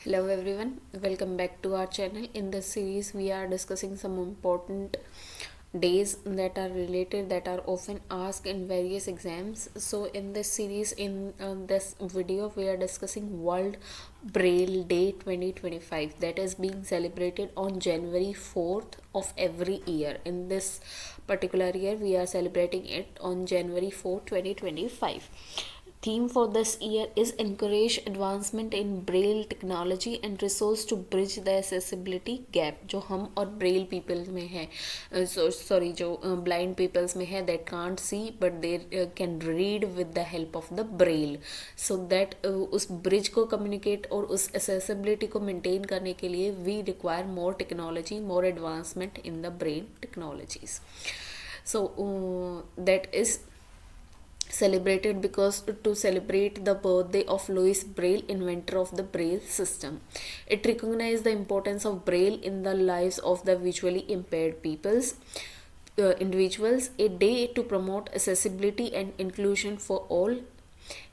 Hello everyone, welcome back to our channel. In this series, we are discussing some important days that are related, that are often asked in various exams. So in this series, in this video, we are discussing World Braille Day 2025, that is being celebrated on January 4th of every year. In this particular year, we are celebrating it on January 4th, 2025. Theme for this year is encourage advancement in braille technology and resource to bridge the accessibility gap जो हम और braille people में है जो blind peoples में है that can't see but they can read with the help of the braille so that उस bridge को communicate और उस accessibility को maintain करने के लिए we require more technology, more advancement in the braille technologies. So that is celebrated because to celebrate the birthday of Louis Braille, inventor of the Braille system. It recognized the importance of Braille in the lives of the visually impaired individuals, a day to promote accessibility and inclusion for all.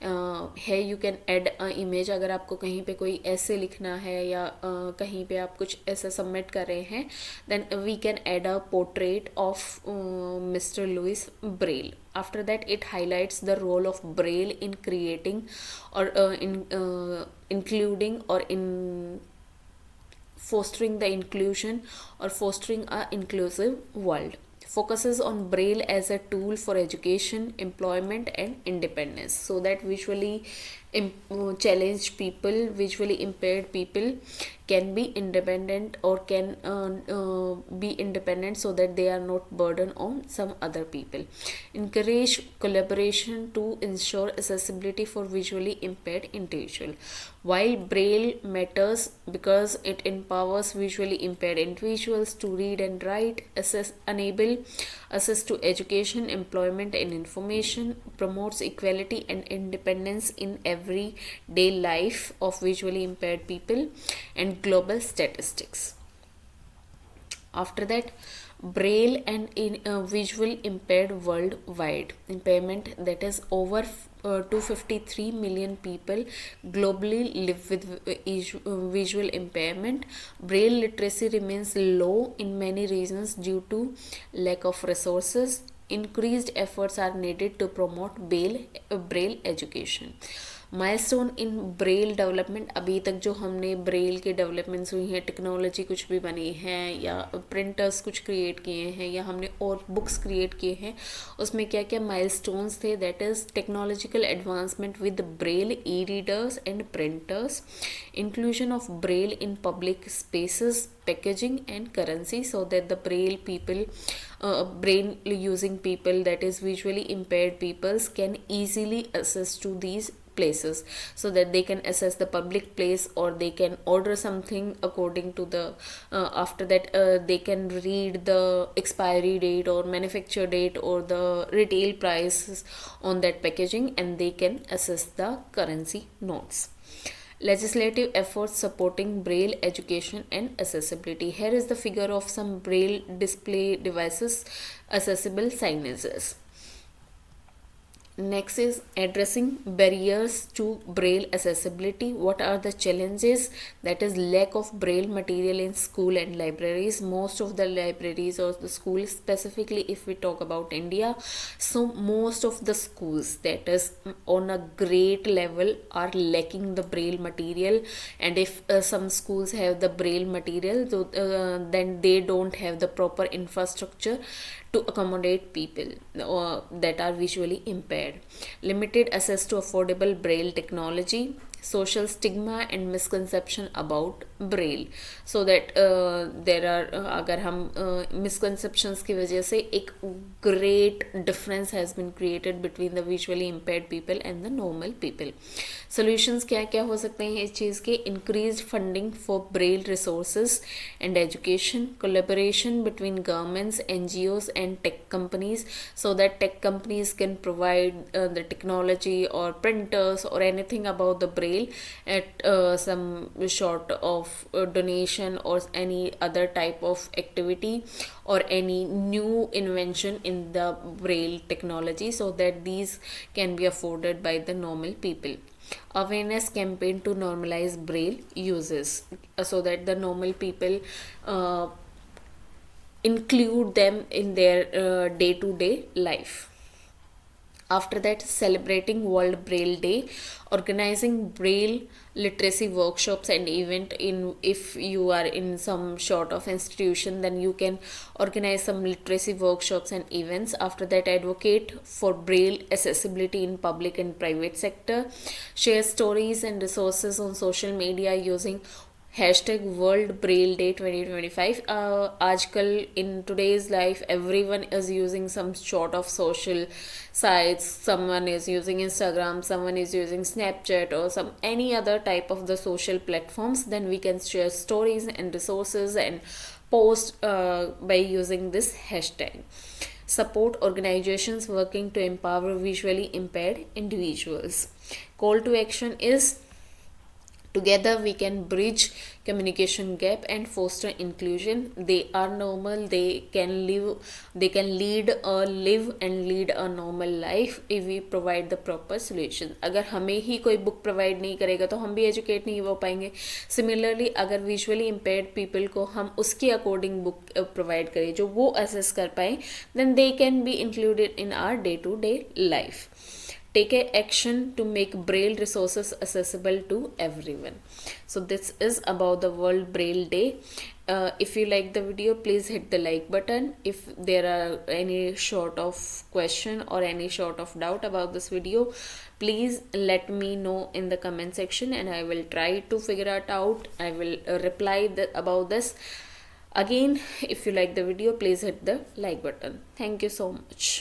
है you can add image अगर आपको कहीं पे कोई ऐसे लिखना है या कहीं पे आप कुछ ऐसा सबमिट कर रहे हैं then we can add a portrait of mister Louis Braille. After that, it highlights the role of Braille in creating or including or in fostering the inclusion or fostering a inclusive world. Focuses on Braille as a tool for education, employment and independence so that visually challenged people, visually impaired people can be independent or can be independent so that they are not burden on some other people. Encourage collaboration to ensure accessibility for visually impaired individual. While Braille matters because it empowers visually impaired individuals to read and write, enable access to education, employment and information, promotes equality and independence in everyday life of visually impaired people and global statistics. After that, Braille and in visual impaired worldwide impairment, that is over 253 million people globally live with visual impairment. Braille literacy remains low in many regions due to lack of resources. Increased efforts are needed to promote Braille education. Milestone in Braille development. अभी तक जो हमने Braille के developments हुई हैं, technology कुछ भी बनी है या प्रिंटर्स कुछ क्रिएट किए हैं या हमने और बुक्स क्रिएट किए हैं, उसमें क्या क्या माइलस्टोन्स थे. That is technological advancement with Braille, E readers and printers, inclusion of Braille in public spaces, packaging and currency so that the braille people brain using people, that is visually impaired peoples, can easily access to these places so that they can access the public place or they can order something according to the after that they can read the expiry date or manufacture date or the retail prices on that packaging and they can access the currency notes. Legislative efforts supporting Braille education and accessibility. Here is the figure of some Braille display devices, accessible signages. Next is addressing barriers to Braille accessibility. What are the challenges? That is lack of Braille material in school and libraries. Most of the libraries or the schools, specifically if we talk about India, so most of the schools that is on a grade level are lacking the Braille material, and if some schools have the Braille material, so then they don't have the proper infrastructure to accommodate people that are visually impaired. Limited access to affordable Braille technology, social stigma and misconception about Braille. So that there are अगर हम misconceptions की वजह से एक great difference has been created between the visually impaired people and the normal people. Solutions क्या क्या हो सकते हैं इस चीज़ के? Increased funding for Braille resources and education, collaboration between governments, NGOs and tech companies so that tech companies can provide the technology or printers or anything about the Braille braille at some sort of donation or any other type of activity or any new invention in the braille technology, so that these can be afforded by the normal people. Awareness campaign to normalize braille uses, so that the normal people include them in their day-to-day life. After that, celebrating World Braille Day, organizing Braille literacy workshops and event. In if you are in some sort of institution, then you can organize some literacy workshops and events. After that, advocate for Braille accessibility in public and private sector. Share stories and resources on social media using hashtag world Braille day 2025. आजकल इन today's life everyone is using some sort of social sites. Someone is using Instagram, someone is using Snapchat or some any other type of the social platforms. Then we can share stories and resources and post by using this hashtag. Support organizations working to empower visually impaired individuals. Call to action is: together we can bridge communication gap and foster inclusion. They are normal, they can lead a normal life if we provide the proper solution. अगर हमें ही कोई book provide नहीं करेगा तो हम भी educate नहीं हो पाएंगे. सिमिलरली अगर विजुअली इम्पेयर्ड पीपल को हम उसके अकॉर्डिंग बुक प्रोवाइड करें जो वो असेस कर पाएँ, then they can be included in our day to day life. Take a action to make braille resources accessible to everyone. So this is about the World Braille Day. If you like the video, please hit the like button. If there are any sort of question or any sort of doubt about this video, please let me know in the comment section and I will try to figure it out. I will reply about this. Again, if you like the video, please hit the like button. Thank you so much.